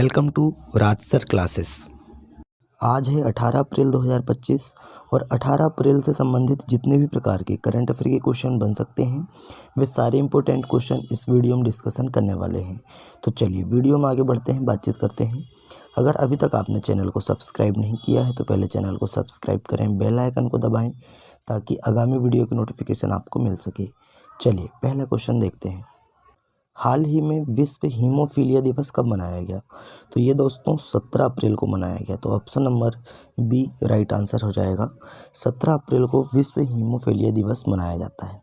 Welcome to Rajsar classes. आज है 18 अप्रैल 2025 और 18 अप्रैल से संबंधित जितने भी प्रकार के करंट अफेयर के क्वेश्चन बन सकते हैं वे सारे इंपॉर्टेंट क्वेश्चन इस वीडियो में डिस्कशन करने वाले हैं। तो चलिए वीडियो में आगे बढ़ते हैं, बातचीत करते हैं। अगर अभी तक आपने चैनल को सब्सक्राइब नहीं किया है तो पहले चैनल को सब्सक्राइब करें, बेल आइकन को दबाएँ ताकि आगामी वीडियो की नोटिफिकेशन आपको मिल सके। चलिए पहला क्वेश्चन देखते हैं। हाल ही में विश्व हीमोफीलिया दिवस कब मनाया गया? तो ये दोस्तों 17 अप्रैल को मनाया गया। तो option number B right answer हो जाएगा। 17 अप्रैल को विश्व हीमोफीलिया दिवस मनाया जाता है।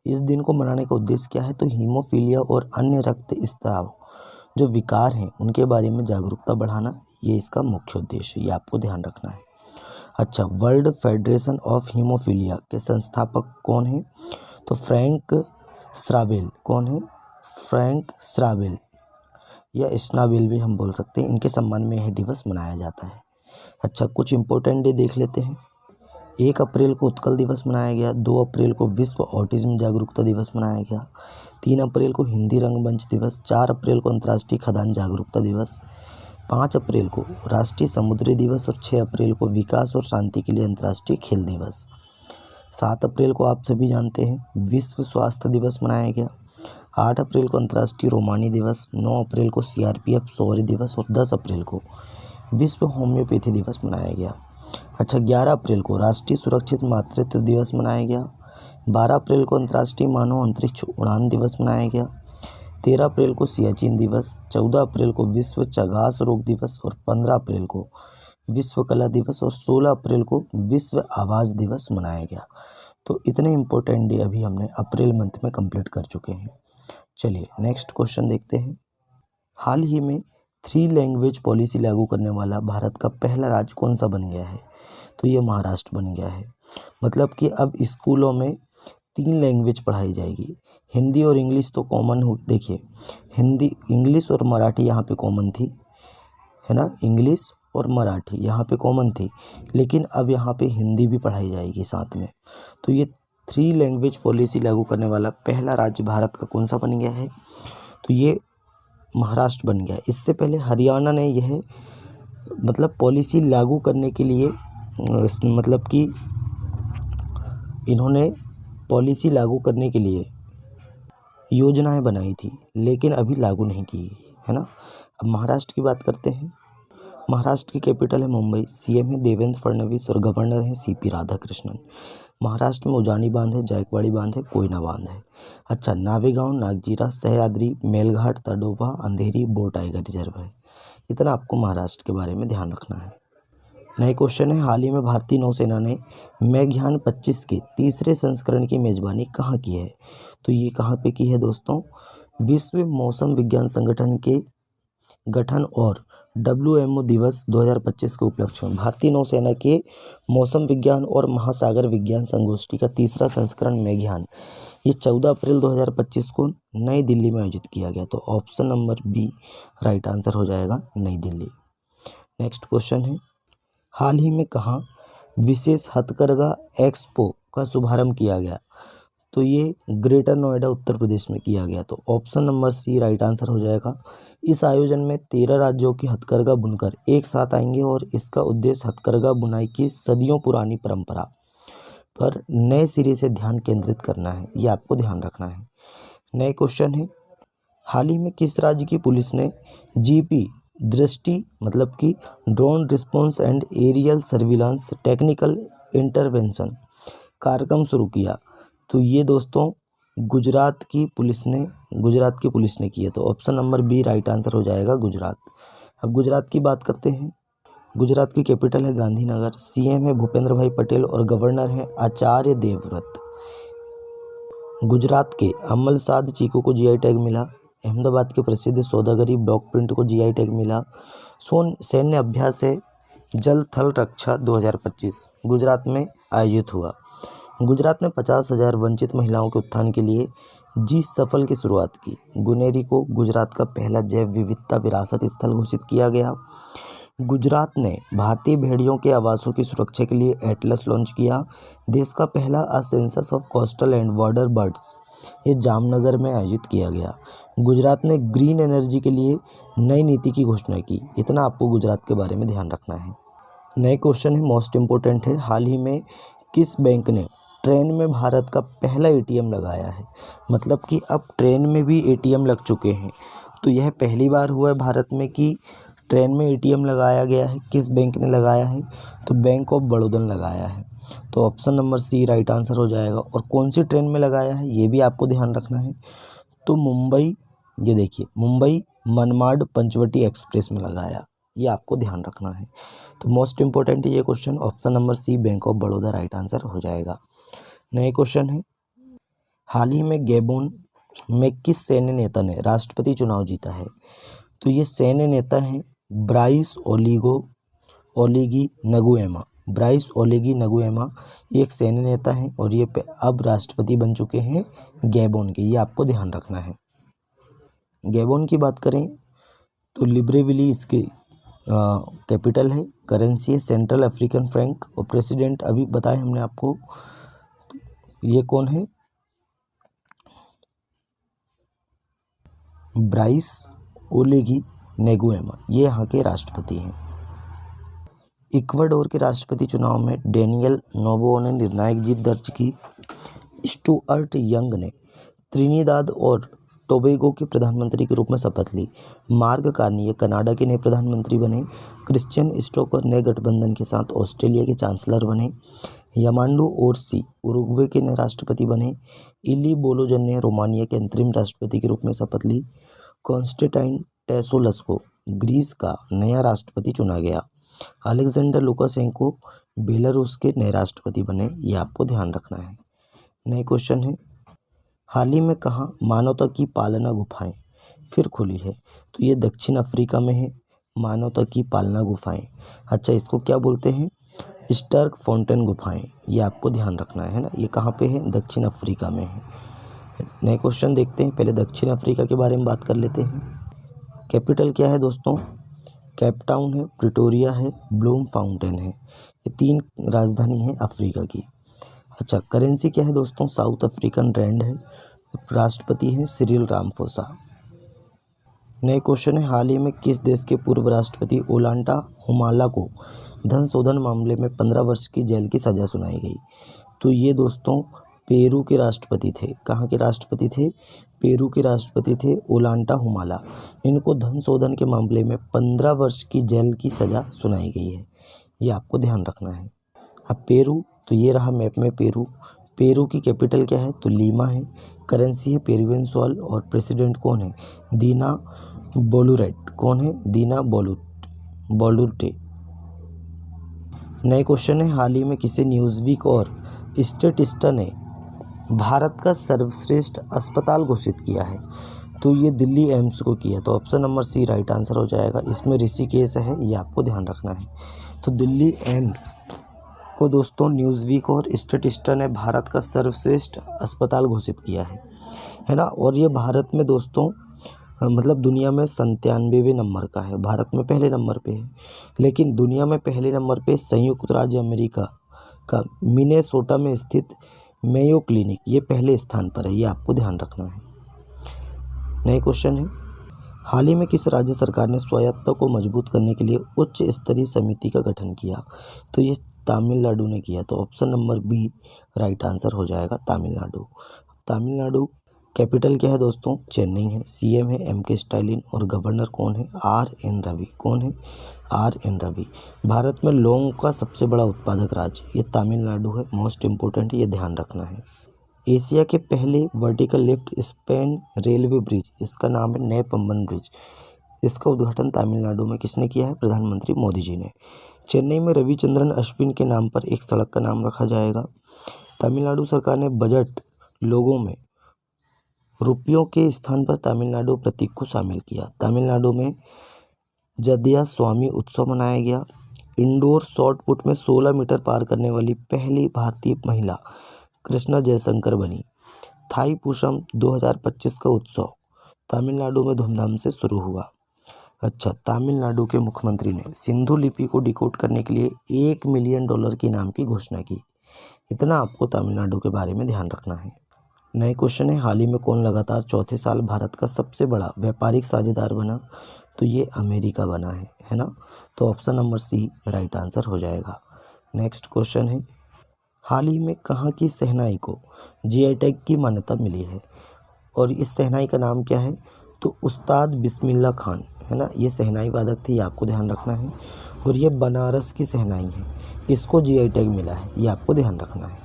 इस दिन को मनाने का उद्देश्य क्या है? तो हीमोफीलिया और अन्य रक्त स्राव जो विकार हैं उनके बारे में जागरूकता बढ़ाना, ये इसका मुख्य उद्देश्य है, ये आपको ध्यान रखना है। अच्छा, वर्ल्ड फेडरेशन ऑफ हीमोफीलिया के संस्थापक कौन है? तो फ्रैंक श्राबेल। कौन है? फ्रैंक श्राबेल या स्नाबेल भी हम बोल सकते हैं। इनके सम्मान में यह दिवस मनाया जाता है। अच्छा, कुछ इंपॉर्टेंट डे देख लेते हैं। 1 अप्रैल को उत्कल दिवस मनाया गया। 2 अप्रैल को विश्व ऑटिज्म जागरूकता दिवस मनाया गया। 3 अप्रैल को हिंदी रंगमंच दिवस। 4 अप्रैल को अंतर्राष्ट्रीय खदान जागरूकता दिवस। 5 अप्रैल को राष्ट्रीय समुद्री दिवस और 6 अप्रैल को विकास और शांति के लिए अंतर्राष्ट्रीय खेल दिवस। 7 अप्रैल को आप सभी जानते हैं विश्व स्वास्थ्य दिवस मनाया गया। 8 अप्रैल को अंतर्राष्ट्रीय रोमानी दिवस। 9 अप्रैल को सीआरपीएफ शौर्य दिवस और 10 अप्रैल को विश्व होम्योपैथी दिवस मनाया गया। अच्छा, 11 अप्रैल को राष्ट्रीय सुरक्षित मातृत्व दिवस मनाया गया। 12 अप्रैल को अंतर्राष्ट्रीय मानव अंतरिक्ष उड़ान दिवस मनाया गया। 13 अप्रैल को सियाचिन दिवस। 14 अप्रैल को विश्व चगास रोग दिवस और 15 अप्रैल को विश्व कला दिवस और 16 अप्रैल को विश्व आवाज़ दिवस मनाया गया। तो इतने इम्पोर्टेंट डे अभी हमने अप्रैल मंथ में कंप्लीट कर चुके हैं। चलिए नेक्स्ट क्वेश्चन देखते हैं। हाल ही में 3 लैंग्वेज पॉलिसी लागू करने वाला भारत का पहला राज्य कौन सा बन गया है? तो ये महाराष्ट्र बन गया है। मतलब कि अब स्कूलों में 3 लैंग्वेज पढ़ाई जाएगी। हिंदी और इंग्लिश तो कॉमन हो, देखिए हिंदी, इंग्लिश और मराठी यहाँ पे कॉमन थी, है ना। इंग्लिश और मराठी यहाँ पे कॉमन थी, लेकिन अब यहाँ पे हिंदी भी पढ़ाई जाएगी साथ में। तो ये 3 लैंग्वेज पॉलिसी लागू करने वाला पहला राज्य भारत का कौन सा बन गया है? तो ये महाराष्ट्र बन गया। इससे पहले हरियाणा ने यह मतलब पॉलिसी लागू करने के लिए मतलब कि इन्होंने पॉलिसी लागू करने के लिए योजनाएं बनाई थी, लेकिन अभी लागू नहीं की, है ना। अब महाराष्ट्र की बात करते हैं। महाराष्ट्र की कैपिटल है मुंबई। सीएम है देवेंद्र फडणवीस और गवर्नर हैं सीपी राधाकृष्णन। महाराष्ट्र में उजानी बांध है, जायकवाड़ी बांध है, कोयना बांध है। अच्छा, नावेगांव, नागजीरा, सह्याद्री, मेलघाट, तडोबा, अंधेरी, बोर टाइगर रिजर्व है। इतना आपको महाराष्ट्र के बारे में ध्यान रखना है। नए क्वेश्चन है, हाल ही में भारतीय नौसेना ने मेघयान 25 के तीसरे संस्करण की मेजबानी कहाँ की है? तो ये कहाँ पे की है दोस्तों? विश्व मौसम विज्ञान संगठन के गठन और WMO दिवस 2025 के उपलक्ष्य में भारतीय नौसेना के मौसम विज्ञान और महासागर विज्ञान संगोष्ठी का तीसरा संस्करण मेघयान, ये 14 अप्रैल 2025 को नई दिल्ली में आयोजित किया गया। तो option number B right answer हो जाएगा, नई दिल्ली। नेक्स्ट क्वेश्चन है, हाल ही में कहाँ विशेष हथकरघा एक्सपो का शुभारंभ किया गया? तो ये ग्रेटर नोएडा उत्तर प्रदेश में किया गया। तो option number C right answer हो जाएगा। इस आयोजन में 13 राज्यों की हथकरघा बुनकर एक साथ आएंगे और इसका उद्देश्य हथकरघा बुनाई की सदियों पुरानी परंपरा पर नए सिरे से ध्यान केंद्रित करना है, ये आपको ध्यान रखना है। नए क्वेश्चन है, हाल ही में किस राज्य की पुलिस ने जीपी दृष्टि मतलब कि drone response and aerial surveillance technical intervention कार्यक्रम शुरू किया? तो ये दोस्तों गुजरात की पुलिस ने किया। तो option number B right answer हो जाएगा, गुजरात। अब गुजरात की बात करते हैं। गुजरात की कैपिटल है गांधीनगर। सीएम है भूपेंद्र भाई पटेल और गवर्नर हैं आचार्य देवव्रत। गुजरात के अमलसाद चीकू को जीआई टैग मिला। अहमदाबाद के प्रसिद्ध सौदागरी ब्लॉक प्रिंट को जीआई टैग मिला। सैन्य अभ्यास है जल थल रक्षा 2025 गुजरात में आयोजित हुआ। गुजरात ने 50,000 वंचित महिलाओं के उत्थान के लिए जी सफल की शुरुआत की। गुनेरी को गुजरात का पहला जैव विविधता विरासत स्थल घोषित किया गया। गुजरात ने भारतीय भेड़ियों के आवासों की सुरक्षा के लिए एटलस लॉन्च किया। देश का पहला census of coastal and border birds ये जामनगर में आयोजित किया गया। गुजरात ने ग्रीन एनर्जी के लिए नई नीति की घोषणा की। इतना आपको गुजरात के बारे में ध्यान रखना है। नए क्वेश्चन है, मोस्ट इम्पोर्टेंट है। हाल ही में किस बैंक ने ट्रेन में भारत का पहला एटीएम लगाया है? मतलब कि अब ट्रेन में भी एटीएम लग चुके हैं। तो यह पहली बार हुआ है भारत में कि ट्रेन में एटीएम लगाया गया है। किस बैंक ने लगाया है? तो बैंक ऑफ बड़ौदा लगाया है। तो option number C right answer हो जाएगा। और कौन सी ट्रेन में लगाया है ये भी आपको ध्यान रखना है। तो मुंबई, ये देखिए, मुंबई मनमाड पंचवटी एक्सप्रेस में लगाया, ये आपको ध्यान रखना है। तो मोस्ट इंपॉर्टेंट है ये question. Option number C Bank of Baroda right answer हो जाएगा। नए क्वेश्चन है, हाल ही में गैबोन में किस सैन्य नेता ने राष्ट्रपति चुनाव जीता है? तो ये सैन्य नेता हैं ब्राइस ओलीगी नगुएमा। ब्राइस ओलीगी नगुएमा ये एक सैन्य नेता हैं और ये अब राष्ट्रपति बन चुके हैं गैबोन के, ये आपको ध्यान रखना है। गैबोन की बात करें तो लिब्रेविली इसके कैपिटल है, करेंसी है सेंट्रल अफ्रीकन फ्रैंक, और प्रेसिडेंट अभी बताए हमने आपको, ये कौन है? ब्राइस ओलीगी नेगुएमा, ये यहाँ के राष्ट्रपति हैं। इक्वाडोर के राष्ट्रपति चुनाव में डेनियल नोबोआ ने निर्णायक जीत दर्ज की। स्टुअर्ट यंग ने त्रिनिदाद और टोबैगो के प्रधानमंत्री के रूप में शपथ ली। मार्क कार्नी कनाडा के नए प्रधानमंत्री बने। क्रिश्चियन स्टोकर नए गठबंधन के साथ ऑस्ट्रेलिया के चांसलर बने। यामांडू ओरसी उरुग्वे के नए राष्ट्रपति बने। इली बोलोजन ने रोमानिया के अंतरिम राष्ट्रपति के रूप में शपथ ली। कॉन्स्टेंटाइन टेसोलस को ग्रीस का नया राष्ट्रपति चुना गया। अलेक्जेंडर लुकाशेंको बेलारूस के नए राष्ट्रपति बने, ये आपको ध्यान रखना है। नए क्वेश्चन है, हाल ही में कहाँ मानवता की पालना गुफाएं फिर खुली है? तो ये दक्षिण अफ्रीका में है, मानवता की पालना गुफाएं। अच्छा, इसको क्या बोलते हैं? स्टर्क फाउंटेन गुफाएं, ये आपको ध्यान रखना है ना। ये कहाँ पे है? दक्षिण अफ्रीका में है। नए क्वेश्चन देखते हैं। पहले दक्षिण अफ्रीका के बारे में बात कर लेते हैं। कैपिटल क्या है दोस्तों? केपटाउन है, प्रिटोरिया है, ब्लूम फाउंटेन है। ये 3 राजधानी है अफ्रीका की। अच्छा, करेंसी क्या है दोस्तों? साउथ अफ्रीकन रैंड है। राष्ट्रपति हैं सिरिल रामाफोसा। नए क्वेश्चन है, हाल ही में किस देश के पूर्व राष्ट्रपति ओलांटा हुमाला को धन शोधन मामले में 15 वर्ष की जेल की सज़ा सुनाई गई? तो ये दोस्तों पेरू के राष्ट्रपति थे। कहाँ के राष्ट्रपति थे? पेरू के राष्ट्रपति थे ओलांटा हुमाला। इनको धन शोधन के मामले में 15 वर्ष की जेल की सज़ा सुनाई गई है, ये आपको ध्यान रखना है। अब पेरू, तो ये रहा मैप में पेरू। पेरू की कैपिटल क्या है? तो लीमा है। करेंसी है पेरुवियन सोल, और प्रेसिडेंट कौन है? दीना बोलुरेट। कौन है? दीना बोलुर्टे। नए क्वेश्चन है, हाल ही में किसे न्यूज़वीक और स्टेटिस्टा ने भारत का सर्वश्रेष्ठ अस्पताल घोषित किया है? तो ये दिल्ली एम्स को किया। तो option number C right answer हो जाएगा। इसमें ऋषिकेश है, ये आपको ध्यान रखना है। तो दिल्ली एम्स को दोस्तों न्यूज़वीक और स्टेटिस्टा ने भारत का सर्वश्रेष्ठ अस्पताल घोषित किया है ना। और ये भारत में दोस्तों मतलब दुनिया में 97वें नंबर का है। भारत में पहले नंबर पे है, लेकिन दुनिया में पहले नंबर पे संयुक्त राज्य अमेरिका का मिनेसोटा में स्थित मेयो क्लिनिक, ये पहले स्थान पर है, ये आपको ध्यान रखना है। नए क्वेश्चन है, हाल ही में किस राज्य सरकार ने स्वायत्तता को मजबूत करने के लिए उच्च स्तरीय समिति का गठन किया? तो ये तमिलनाडु ने किया। तो option number B right answer हो जाएगा, तमिलनाडु। तमिलनाडु कैपिटल क्या है दोस्तों? चेन्नई है। सीएम है एमके स्टालिन, और गवर्नर कौन है? आर.एन. रवि। कौन है? आर.एन. रवि। भारत में लौंग का सबसे बड़ा उत्पादक राज्य ये तमिलनाडु है। मोस्ट इम्पोर्टेंट, ये ध्यान रखना है। एशिया के पहले vertical lift span railway bridge, इसका नाम है नए पंबन ब्रिज। इसका उद्घाटन तमिलनाडु में किसने किया है? प्रधानमंत्री मोदी जी ने। चेन्नई में रविचंद्रन अश्विन के नाम पर एक सड़क का नाम रखा जाएगा। तमिलनाडु सरकार ने बजट लोगों में रुपयों के स्थान पर तमिलनाडु प्रतीक को शामिल किया। तमिलनाडु में जदिया स्वामी उत्सव मनाया गया। इंडोर शॉट पुट में 16 मीटर पार करने वाली पहली भारतीय महिला कृष्णा जयशंकर बनी। थाई पुषम 2025 का उत्सव तमिलनाडु में धूमधाम से शुरू हुआ। अच्छा, तमिलनाडु के मुख्यमंत्री ने सिंधु लिपि को डिकोड करने के लिए $1 मिलियन के इनाम की घोषणा की। इतना आपको तमिलनाडु के बारे में ध्यान रखना है। नए क्वेश्चन है, हाल ही में कौन लगातार चौथे साल भारत का सबसे बड़ा व्यापारिक साझेदार बना? तो ये अमेरिका बना है ना। तो option number C right answer हो जाएगा। नेक्स्ट क्वेश्चन है, हाल ही में कहाँ की शहनाई को जीआई टैग की मान्यता मिली है? और इस शहनाई का नाम क्या है? तो उस्ताद बिस्मिल्लाह खान, है ना, ये शहनाई वादक थे, ये आपको ध्यान रखना है। और ये बनारस की शहनाई है, इसको जीआई टैग मिला है, ये आपको ध्यान रखना है।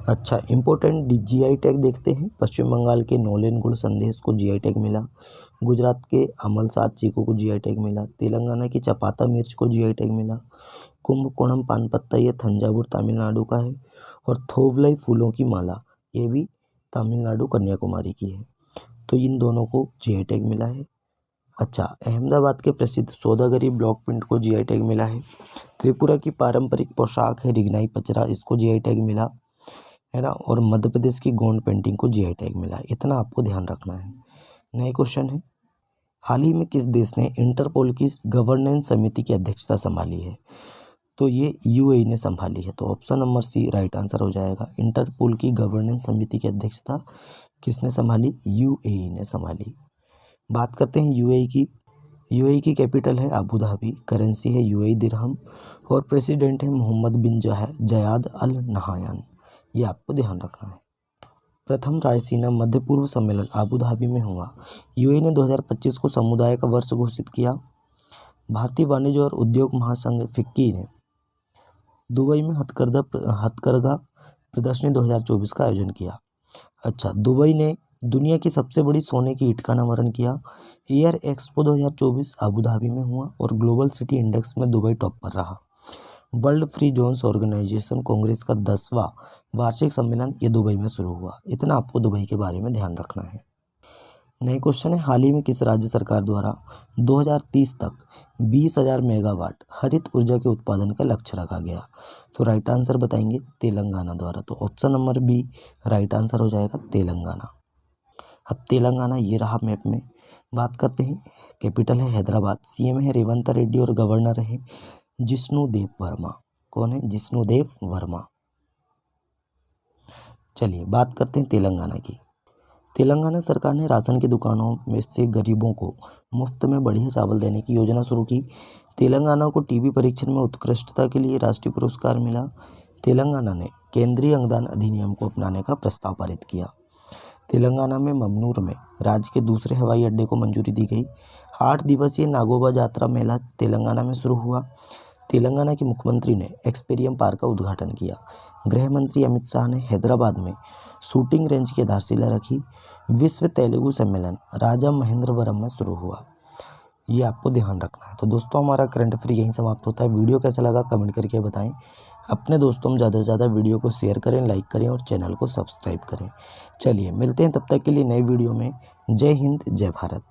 अच्छा, इम्पोर्टेंट जीआई टैग देखते हैं। पश्चिम बंगाल के नोलेन गुड़ संदेश को जीआई टैग मिला। गुजरात के अमलसाद चीकू को जीआई टैग मिला। तेलंगाना की चपाता मिर्च को जीआई टैग मिला। कुंभकोणम पान पत्ता ये तंजावुर तमिलनाडु का है। और थोवलाई फूलों की माला ये भी तमिलनाडु कन्याकुमारी की है। तो इन दोनों को जीआई टैग मिला है। अच्छा, अहमदाबाद के प्रसिद्ध सौदागरी ब्लॉक प्रिंट को जीआई टैग मिला है। त्रिपुरा की पारंपरिक पोशाक है रिगनाई पचरा, इसको जीआई टैग मिला है ना। और मध्य प्रदेश की गोंड पेंटिंग को जीआई टैग मिला है, इतना आपको ध्यान रखना है। नए क्वेश्चन है, हाल ही में किस देश ने इंटरपोल की गवर्नेंस समिति की अध्यक्षता संभाली है? तो ये यूएई ने संभाली है। तो option number C right answer हो जाएगा। इंटरपोल की गवर्नेंस समिति की अध्यक्षता किसने संभाली? यूएई ने संभाली। बात करते हैं यूएई की। यूएई की कैपिटल है अबू धाबी, करेंसी है यूएई दिरहम और प्रेसिडेंट है मोहम्मद बिन जयाद अल नहायान, ये आपको ध्यान रखना है। प्रथम रायसीना मध्य पूर्व सम्मेलन अबू धाबी में हुआ। यूएई ने 2025 को समुदाय का वर्ष घोषित किया। भारतीय वाणिज्य और उद्योग महासंघ फिक्की ने दुबई में हथकरघा प्रदर्शनी 2024 का आयोजन किया। अच्छा, दुबई ने दुनिया की सबसे बड़ी सोने की ईंट का अनावरण किया। एयर एक्सपो 2024 अबू धाबी में हुआ और ग्लोबल सिटी इंडेक्स में दुबई टॉप पर रहा। World Free Zones Organization Congress का 10वां वार्षिक सम्मेलन ये दुबई में शुरू हुआ। इतना आपको दुबई के बारे में ध्यान रखना है। नए क्वेश्चन है, हाल ही में किस राज्य सरकार द्वारा 2030 तक 20,000 मेगावाट हरित ऊर्जा के उत्पादन का लक्ष्य रखा गया? तो राइट आंसर बताएंगे तेलंगाना द्वारा। तो option number B right answer हो जाएगा तेलंगाना। अब तेलंगाना ये रहा मैप में। बात करते हैं, कैपिटल है हैदराबाद, सीएम है रेवंत रेड्डी और गवर्नर है जिष्णुदेव वर्मा। कौन है? जिष्णुदेव वर्मा। चलिए बात करते हैं तेलंगाना की। तेलंगाना सरकार ने राशन की दुकानों में से गरीबों को मुफ्त में बढ़िया चावल देने की योजना शुरू की। तेलंगाना को टीबी परीक्षण में उत्कृष्टता के लिए राष्ट्रीय पुरस्कार मिला। तेलंगाना ने केंद्रीय अंगदान अधिनियम को अपनाने का प्रस्ताव पारित किया। तेलंगाना में ममनूर में राज्य के दूसरे हवाई अड्डे को मंजूरी दी गई। 8 दिवसीय नागोबा यात्रा मेला तेलंगाना में शुरू हुआ। तेलंगाना के मुख्यमंत्री ने एक्सपेरियम पार्क का उद्घाटन किया। गृह मंत्री अमित शाह ने हैदराबाद में शूटिंग रेंज की आधारशिला रखी। विश्व तेलुगु सम्मेलन राजा महेंद्रवरम में शुरू हुआ। ये आपको ध्यान रखना है। तो दोस्तों, हमारा करंट अफेयर यहीं समाप्त होता है। वीडियो कैसा लगा कमेंट करके बताएं। अपने दोस्तों में ज़्यादा से ज़्यादा वीडियो को शेयर करें, लाइक करें और चैनल को सब्सक्राइब करें। चलिए मिलते हैं तब तक के लिए नए वीडियो में। जय हिंद, जय भारत।